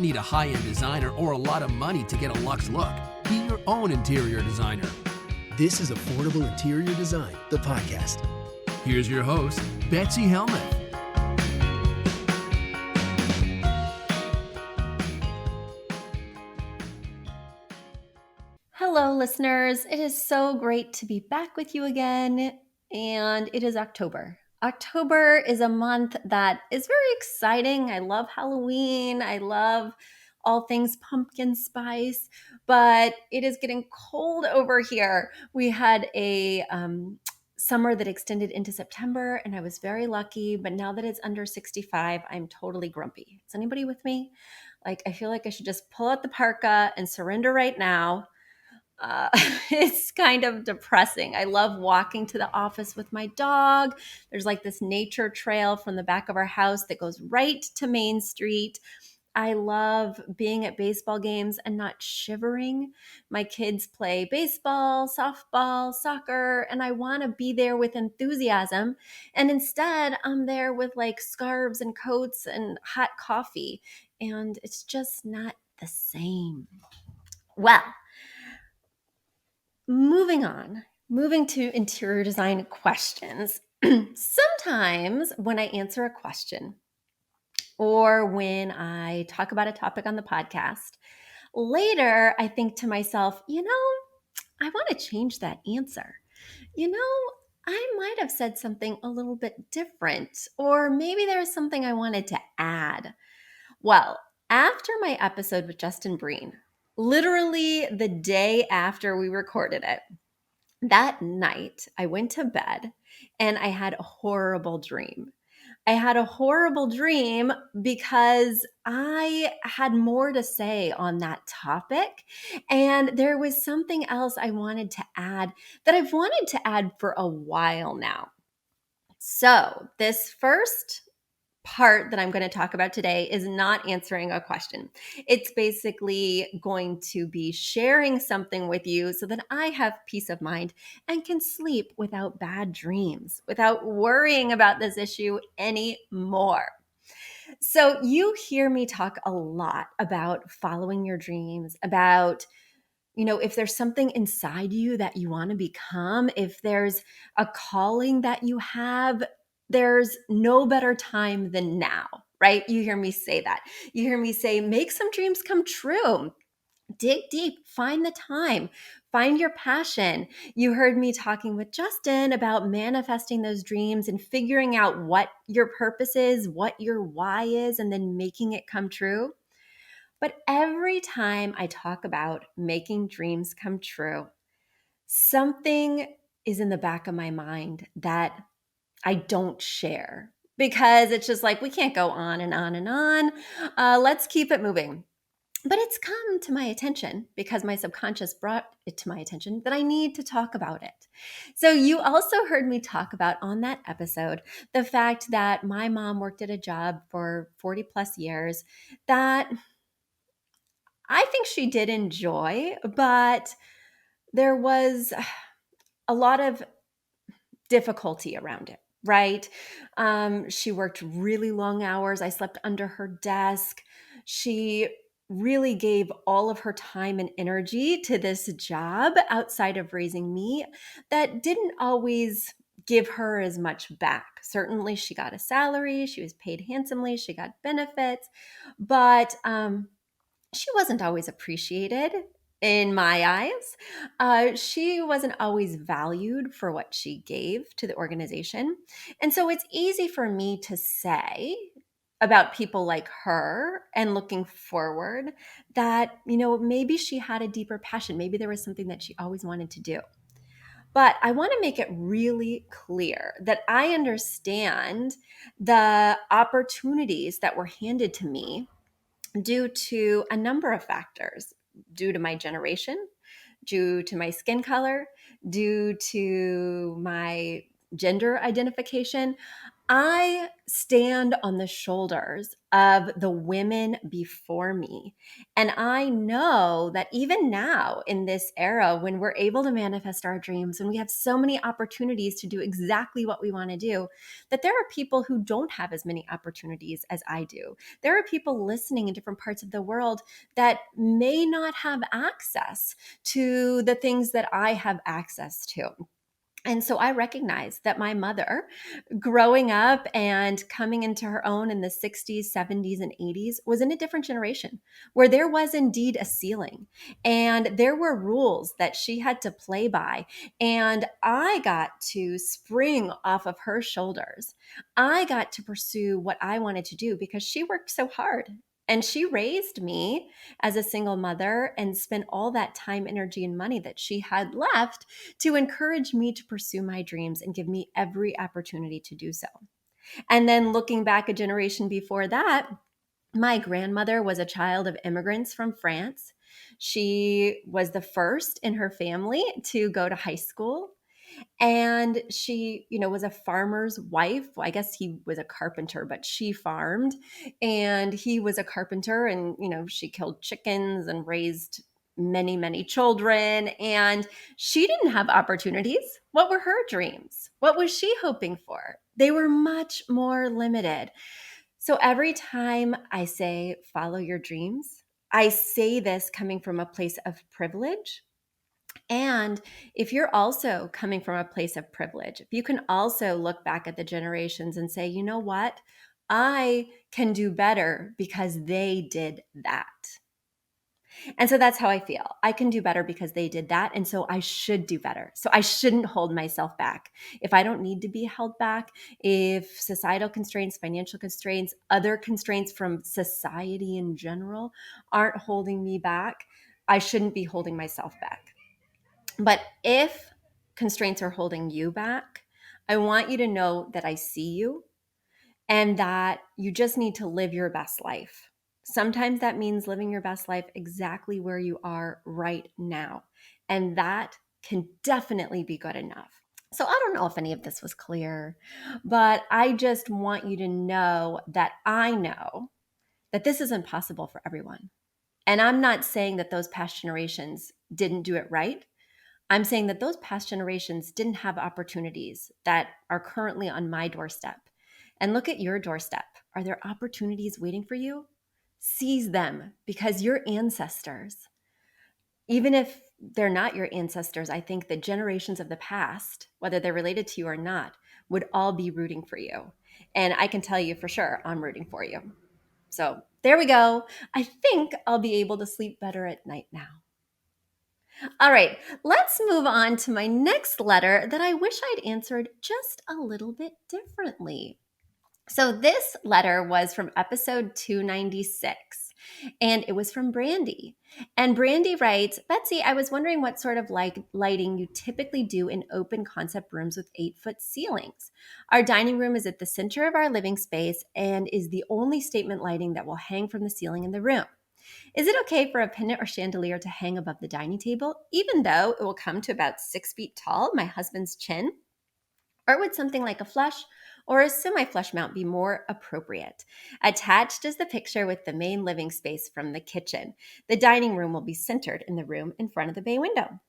don't need a high-end designer or a lot of money to get a luxe look. Be your own interior designer. This is Affordable Interior Design, the podcast. Here's your host, Betsy Helmuth. Hello, listeners. It is so great to be back with you again, and it is October. October is a month that is very exciting. I love Halloween. I love all things pumpkin spice, but it is getting cold over here. We had a summer that extended into September, and I was very lucky, but now that it's under 65, I'm totally grumpy. Is anybody with me? I feel like I should just pull out the parka and surrender right now. Uh, it's kind of depressing. I love walking to the office with my dog. There's this nature trail from the back of our house that goes right to Main Street. I love being at baseball games and not shivering. My kids play baseball, softball, soccer, and I want to be there with enthusiasm. And instead, I'm there with scarves and coats and hot coffee. And it's just not the same. Well, moving to interior design questions. Sometimes when I answer a question or when I talk about a topic on the podcast, later I think to myself, I want to change that answer. I might have said something a little bit different, or maybe there's something I wanted to add. Well, after my episode with Justin Breen, literally the day after we recorded it, that night I went to bed and I had a horrible dream. I had a horrible dream because I had more to say on that topic. And there was something else I wanted to add that I've wanted to add for a while now. So, this first part that I'm going to talk about today is not answering a question. It's basically going to be sharing something with you so that I have peace of mind and can sleep without bad dreams, without worrying about this issue anymore. So you hear me talk a lot about following your dreams, about if there's something inside you that you want to become, if there's a calling that you have, there's no better time than now, right? You hear me say that. You hear me say, make some dreams come true. Dig deep, find the time, find your passion. You heard me talking with Justin about manifesting those dreams and figuring out what your purpose is, what your why is, and then making it come true. But every time I talk about making dreams come true, something is in the back of my mind that I don't share because it's just we can't go on and on and on. Let's keep it moving. But it's come to my attention because my subconscious brought it to my attention that I need to talk about it. So you also heard me talk about on that episode the fact that my mom worked at a job for 40 plus years that I think she did enjoy, but there was a lot of difficulty around it, right? She worked really long hours. I slept under her desk. She really gave all of her time and energy to this job outside of raising me that didn't always give her as much back. Certainly, she got a salary. She was paid handsomely. She got benefits, but she wasn't always appreciated in my eyes. She wasn't always valued for what she gave to the organization. And so it's easy for me to say about people like her and looking forward that, maybe she had a deeper passion. Maybe there was something that she always wanted to do. But I want to make it really clear that I understand the opportunities that were handed to me due to a number of factors, due to my generation, due to my skin color, due to my gender identification. I stand on the shoulders of the women before me. And I know that even now in this era, when we're able to manifest our dreams and we have so many opportunities to do exactly what we want to do, that there are people who don't have as many opportunities as I do. There are people listening in different parts of the world that may not have access to the things that I have access to. And so I recognize that my mother, growing up and coming into her own in the 60s, 70s, and 80s, was in a different generation where there was indeed a ceiling and there were rules that she had to play by. And I got to spring off of her shoulders. I got to pursue what I wanted to do because she worked so hard. And she raised me as a single mother and spent all that time, energy, and money that she had left to encourage me to pursue my dreams and give me every opportunity to do so. And then looking back a generation before that, my grandmother was a child of immigrants from France. She was the first in her family to go to high school. And she, was a farmer's wife. Well, I guess he was a carpenter, but she farmed. And he was a carpenter. And, she killed chickens and raised many, many children. And she didn't have opportunities. What were her dreams? What was she hoping for? They were much more limited. So every time I say, follow your dreams, I say this coming from a place of privilege. And if you're also coming from a place of privilege, if you can also look back at the generations and say, you know what? I can do better because they did that. And so that's how I feel. I can do better because they did that. And so I should do better. So I shouldn't hold myself back. If I don't need to be held back, if societal constraints, financial constraints, other constraints from society in general aren't holding me back, I shouldn't be holding myself back. But if constraints are holding you back, I want you to know that I see you and that you just need to live your best life. Sometimes that means living your best life exactly where you are right now. And that can definitely be good enough. So I don't know if any of this was clear, but I just want you to know that I know that this isn't possible for everyone. And I'm not saying that those past generations didn't do it right. I'm saying that those past generations didn't have opportunities that are currently on my doorstep. And look at your doorstep. Are there opportunities waiting for you? Seize them because your ancestors, even if they're not your ancestors, I think the generations of the past, whether they're related to you or not, would all be rooting for you. And I can tell you for sure, I'm rooting for you. So there we go. I think I'll be able to sleep better at night now. All right, let's move on to my next letter that I wish I'd answered just a little bit differently. So this letter was from episode 296, and it was from Brandi. And Brandi writes, Betsy, I was wondering what sort of lighting you typically do in open concept rooms with 8-foot ceilings. Our dining room is at the center of our living space and is the only statement lighting that will hang from the ceiling in the room. Is it okay for a pendant or chandelier to hang above the dining table, even though it will come to about 6 feet tall, my husband's chin? Or would something like a flush or a semi-flush mount be more appropriate? Attached is the picture with the main living space from the kitchen. The dining room will be centered in the room in front of the bay window.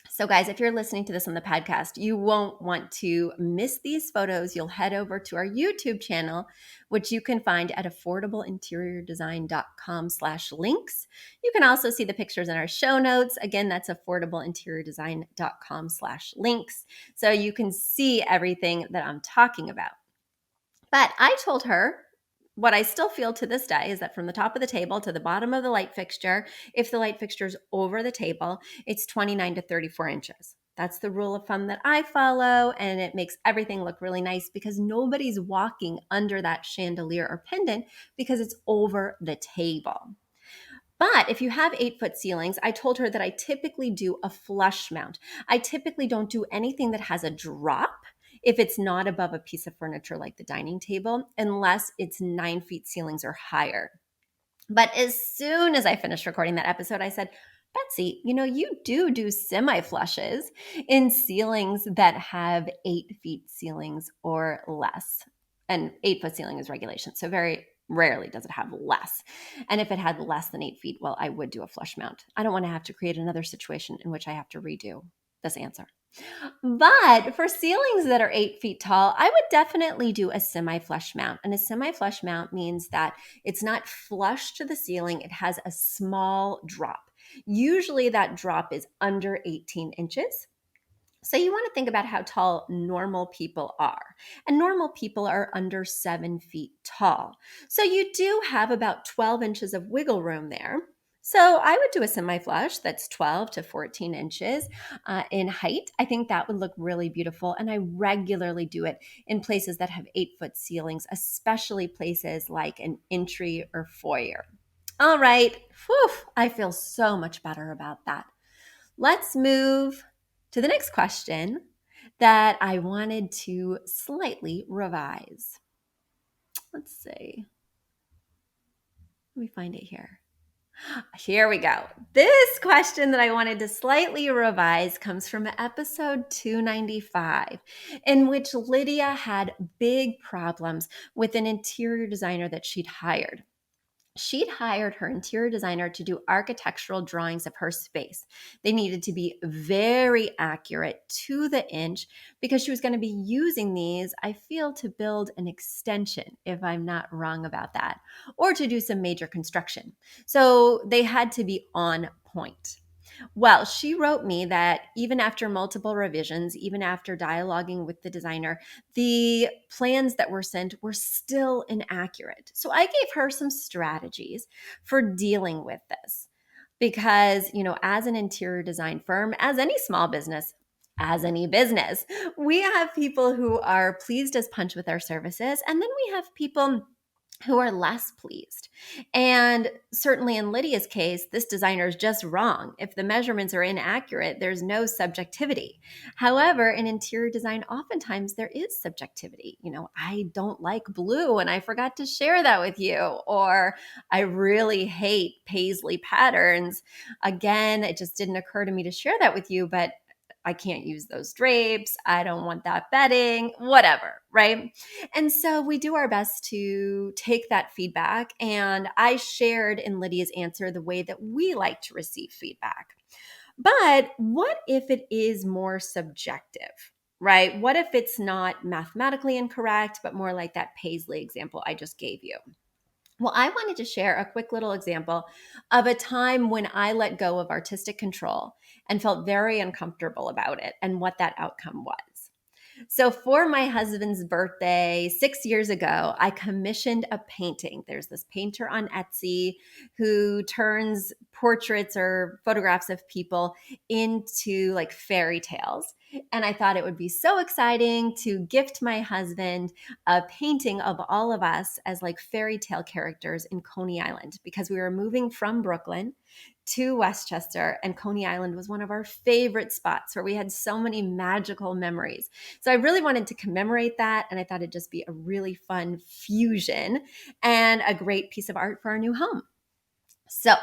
So guys, if you're listening to this on the podcast, you won't want to miss these photos. You'll head over to our YouTube channel, which you can find at affordableinteriordesign.com/links. You can also see the pictures in our show notes. Again, that's affordableinteriordesign.com/links. So you can see everything that I'm talking about. But I told her, what I still feel to this day is that from the top of the table to the bottom of the light fixture, if the light fixture is over the table, it's 29 to 34 inches. That's the rule of thumb that I follow, and it makes everything look really nice because nobody's walking under that chandelier or pendant because it's over the table. But if you have 8-foot ceilings, I told her that I typically do a flush mount. I typically don't do anything that has a drop if it's not above a piece of furniture like the dining table, unless it's 9 feet ceilings or higher. But as soon as I finished recording that episode, I said, Betsy, you do semi-flushes in ceilings that have 8 feet ceilings or less. And 8-foot ceiling is regulation. So very rarely does it have less. And if it had less than 8 feet, well, I would do a flush mount. I don't want to have to create another situation in which I have to redo this answer. But for ceilings that are 8 feet tall, I would definitely do a semi-flush mount. And a semi-flush mount means that it's not flush to the ceiling, it has a small drop. Usually that drop is under 18 inches. So you want to think about how tall normal people are. And normal people are under 7 feet tall. So you do have about 12 inches of wiggle room there. So I would do a semi-flush that's 12 to 14 inches in height. I think that would look really beautiful. And I regularly do it in places that have 8-foot ceilings, especially places like an entry or foyer. All right. Whew, I feel so much better about that. Let's move to the next question that I wanted to slightly revise. Let's see. Let me find it here. Here we go. This question that I wanted to slightly revise comes from episode 295, in which Lydia had big problems with an interior designer that she'd hired. She'd hired her interior designer to do architectural drawings of her space. They needed to be very accurate to the inch because she was going to be using these, I feel, to build an extension, if I'm not wrong about that, or to do some major construction. So they had to be on point. Well, she wrote me that even after multiple revisions, even after dialoguing with the designer, the plans that were sent were still inaccurate. So I gave her some strategies for dealing with this because, as an interior design firm, as any small business, as any business, we have people who are pleased as punch with our services, and then we have people who are less pleased. And certainly in Lydia's case, this designer is just wrong. If the measurements are inaccurate, there's no subjectivity. However, in interior design, oftentimes there is subjectivity. I don't like blue and I forgot to share that with you. Or I really hate paisley patterns. Again, it just didn't occur to me to share that with you, but I can't use those drapes. I don't want that bedding, whatever, right? And so we do our best to take that feedback. And I shared in Lydia's answer the way that we like to receive feedback. But what if it is more subjective, right? What if it's not mathematically incorrect, but more like that Paisley example I just gave you? Well, I wanted to share a quick little example of a time when I let go of artistic control and felt very uncomfortable about it and what that outcome was. So, for my husband's birthday 6 years ago, I commissioned a painting. There's this painter on Etsy who turns portraits or photographs of people into like fairy tales. And I thought it would be so exciting to gift my husband a painting of all of us as like fairy tale characters in Coney Island because we were moving from Brooklyn to Westchester, and Coney Island was one of our favorite spots where we had so many magical memories. So I really wanted to commemorate that, and I thought it'd just be a really fun fusion and a great piece of art for our new home. So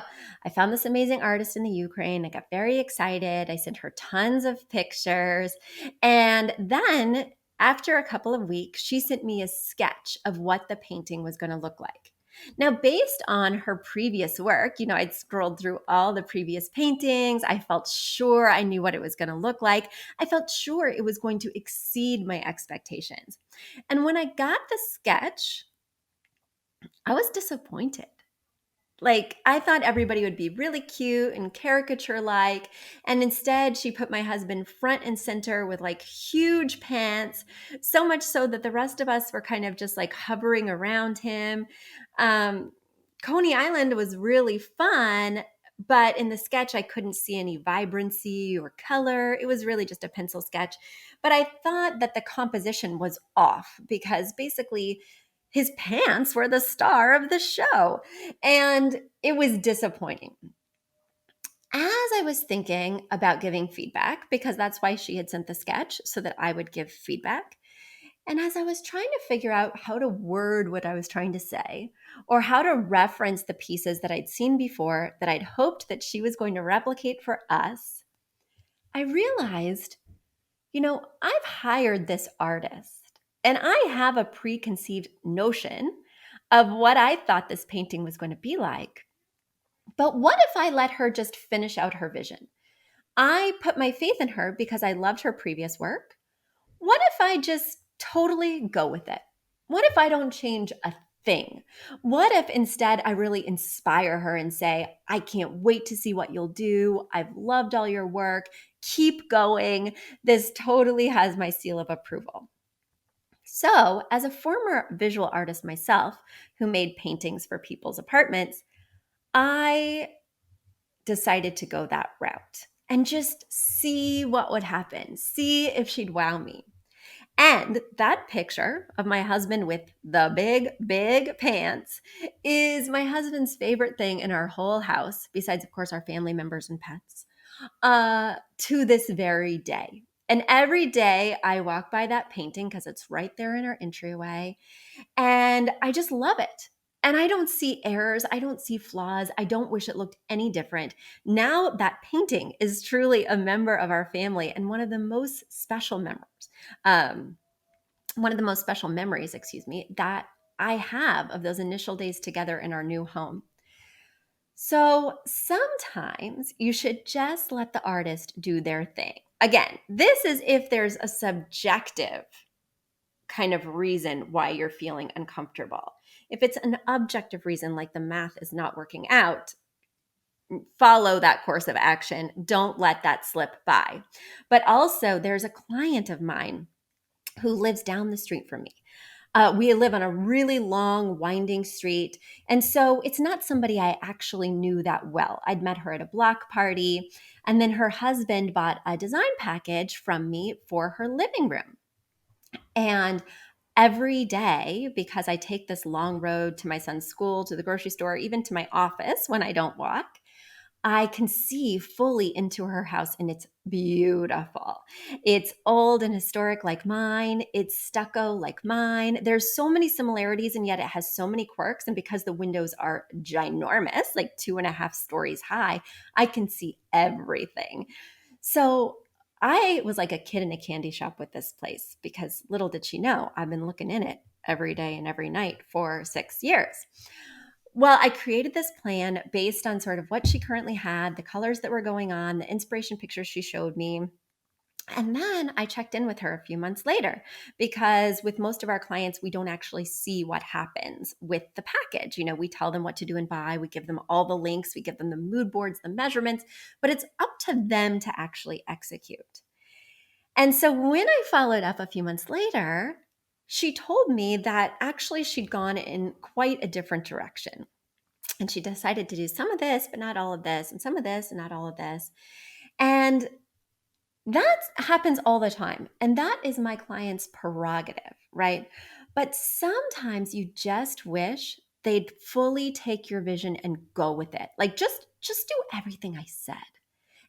I found this amazing artist in the Ukraine. I got very excited. I sent her tons of pictures. And then after a couple of weeks, she sent me a sketch of what the painting was going to look like. Now, based on her previous work, I'd scrolled through all the previous paintings. I felt sure I knew what it was going to look like. I felt sure it was going to exceed my expectations. And when I got the sketch, I was disappointed. Like, I thought everybody would be really cute and caricature-like, and instead she put my husband front and center with like huge pants, so much so that the rest of us were kind of just like hovering around him. Um, Coney Island was really fun, but in the sketch I couldn't see any vibrancy or color. It was really just a pencil sketch. But I thought that the composition was off because basically his pants were the star of the show. And it was disappointing. As I was thinking about giving feedback, because that's why she had sent the sketch so that I would give feedback. And as I was trying to figure out how to word what I was trying to say, or how to reference the pieces that I'd seen before that I'd hoped that she was going to replicate for us, I realized, I've hired this artist. And I have a preconceived notion of what I thought this painting was going to be like. But what if I let her just finish out her vision? I put my faith in her because I loved her previous work. What if I just totally go with it? What if I don't change a thing? What if instead I really inspire her and say, I can't wait to see what you'll do. I've loved all your work. Keep going. This totally has my seal of approval. So, as a former visual artist myself who made paintings for people's apartments, I decided to go that route and just see what would happen, see if she'd wow me. And that picture of my husband with the big, big pants is my husband's favorite thing in our whole house, besides, of course, our family members and pets, to this very day. And every day I walk by that painting because it's right there in our entryway, and I just love it. And I don't see errors. I don't see flaws. I don't wish it looked any different. Now that painting is truly a member of our family and one of the most special memories. One of the most special memories, that I have of those initial days together in our new home. So sometimes you should just let the artist do their thing. Again, this is if there's a subjective kind of reason why you're feeling uncomfortable. If it's an objective reason, like the math is not working out, follow that course of action. Don't let that slip by. But also, there's a client of mine who lives down the street from me. We live on a really long, winding street. And so it's not somebody I actually knew that well. I'd met her at a block party, and then her husband bought a design package from me for her living room. And every day, because I take this long road to my son's school, to the grocery store, even to my office when I don't walk, I can see fully into her house, and it's beautiful. It's old and historic like mine. It's stucco like mine. There's so many similarities, and yet it has so many quirks. And because the windows are ginormous, like 2.5 stories high, I can see everything. So I was like a kid in a candy shop with this place because little did she know I've been looking in it every day and every night for 6 years. Well, I created this plan based on sort of what she currently had, the colors that were going on, the inspiration pictures she showed me. And then I checked in with her a few months later because with most of our clients, we don't actually see what happens with the package. You know, we tell them what to do and buy, we give them all the links, we give them the mood boards, the measurements, but it's up to them to actually execute. And so when I followed up a few months later, she told me that actually she'd gone in quite a different direction. And she decided to do some of this, but not all of this, and some of this, and not all of this. And that happens all the time. And that is my client's prerogative, right? But sometimes you just wish they'd fully take your vision and go with it. Like just do everything I said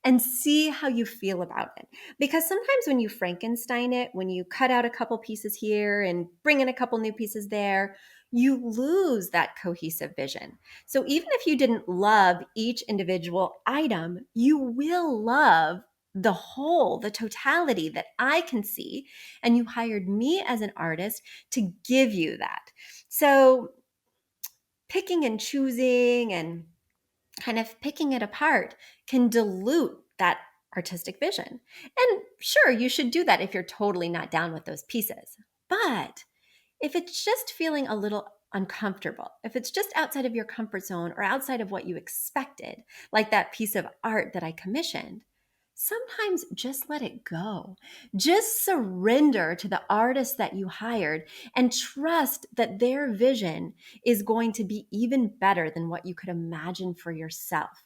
and see how you feel about it. Because sometimes when you Frankenstein it, when you cut out a couple pieces here and bring in a couple new pieces there, you lose that cohesive vision. So even if you didn't love each individual item, you will love the whole, the totality that I can see. And you hired me as an artist to give you that. So picking and choosing and kind of picking it apart can dilute that artistic vision. And sure, you should do that if you're totally not down with those pieces. But if it's just feeling a little uncomfortable, if it's just outside of your comfort zone or outside of what you expected, like that piece of art that I commissioned, sometimes just let it go. Just surrender to the artist that you hired and trust that their vision is going to be even better than what you could imagine for yourself,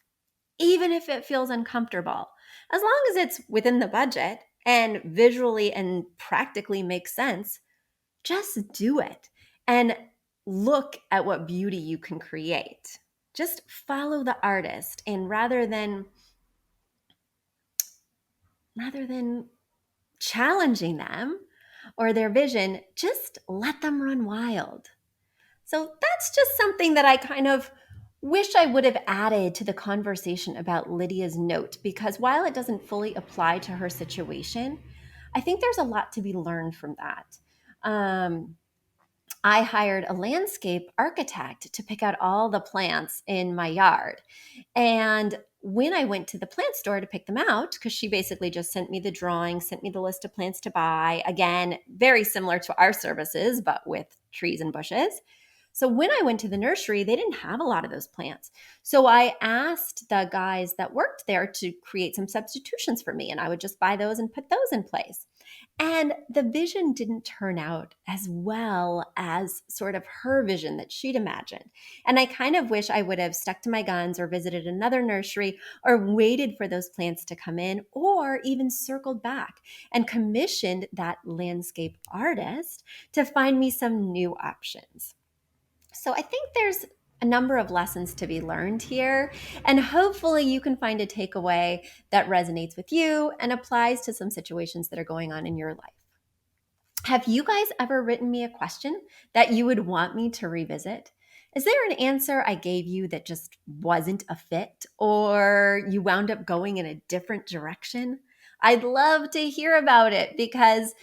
even if it feels uncomfortable, as long as it's within the budget and visually and practically makes sense. Just do it and look at what beauty you can create. Just follow the artist, and rather than challenging them or their vision, just let them run wild. So that's just something that I kind of wish I would have added to the conversation about Lydia's note, because while it doesn't fully apply to her situation, I think there's a lot to be learned from that. I hired a landscape architect to pick out all the plants in my yard. And when I went to the plant store to pick them out, because she basically just sent me the drawing, sent me the list of plants to buy, again, very similar to our services, but with trees and bushes. So when I went to the nursery, they didn't have a lot of those plants. So I asked the guys that worked there to create some substitutions for me, and I would just buy those and put those in place. And the vision didn't turn out as well as sort of her vision that she'd imagined. And I kind of wish I would have stuck to my guns or visited another nursery or waited for those plants to come in or even circled back and commissioned that landscape artist to find me some new options. So I think there's a number of lessons to be learned here, and hopefully you can find a takeaway that resonates with you and applies to some situations that are going on in your life. Have you guys ever written me a question that you would want me to revisit? Is there an answer I gave you that just wasn't a fit, or you wound up going in a different direction? I'd love to hear about it because,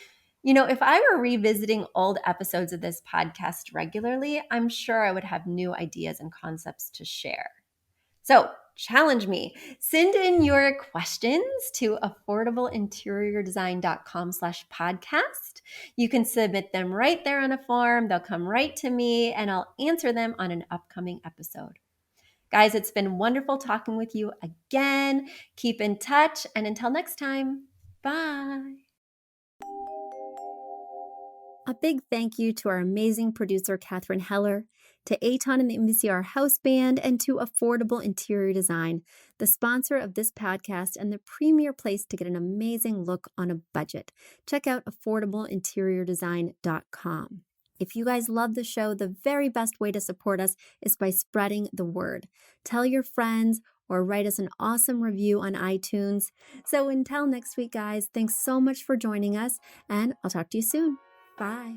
if I were revisiting old episodes of this podcast regularly, I'm sure I would have new ideas and concepts to share. So challenge me. Send in your questions to affordableinteriordesign.com/podcast. You can submit them right there on a form. They'll come right to me and I'll answer them on an upcoming episode. Guys, it's been wonderful talking with you again. Keep in touch, and until next time, bye. A big thank you to our amazing producer, Katherine Heller, to Aton and the MCR House Band, and to Affordable Interior Design, the sponsor of this podcast and the premier place to get an amazing look on a budget. Check out affordableinteriordesign.com. If you guys love the show, the very best way to support us is by spreading the word. Tell your friends or write us an awesome review on iTunes. So until next week, guys, thanks so much for joining us, and I'll talk to you soon. Bye.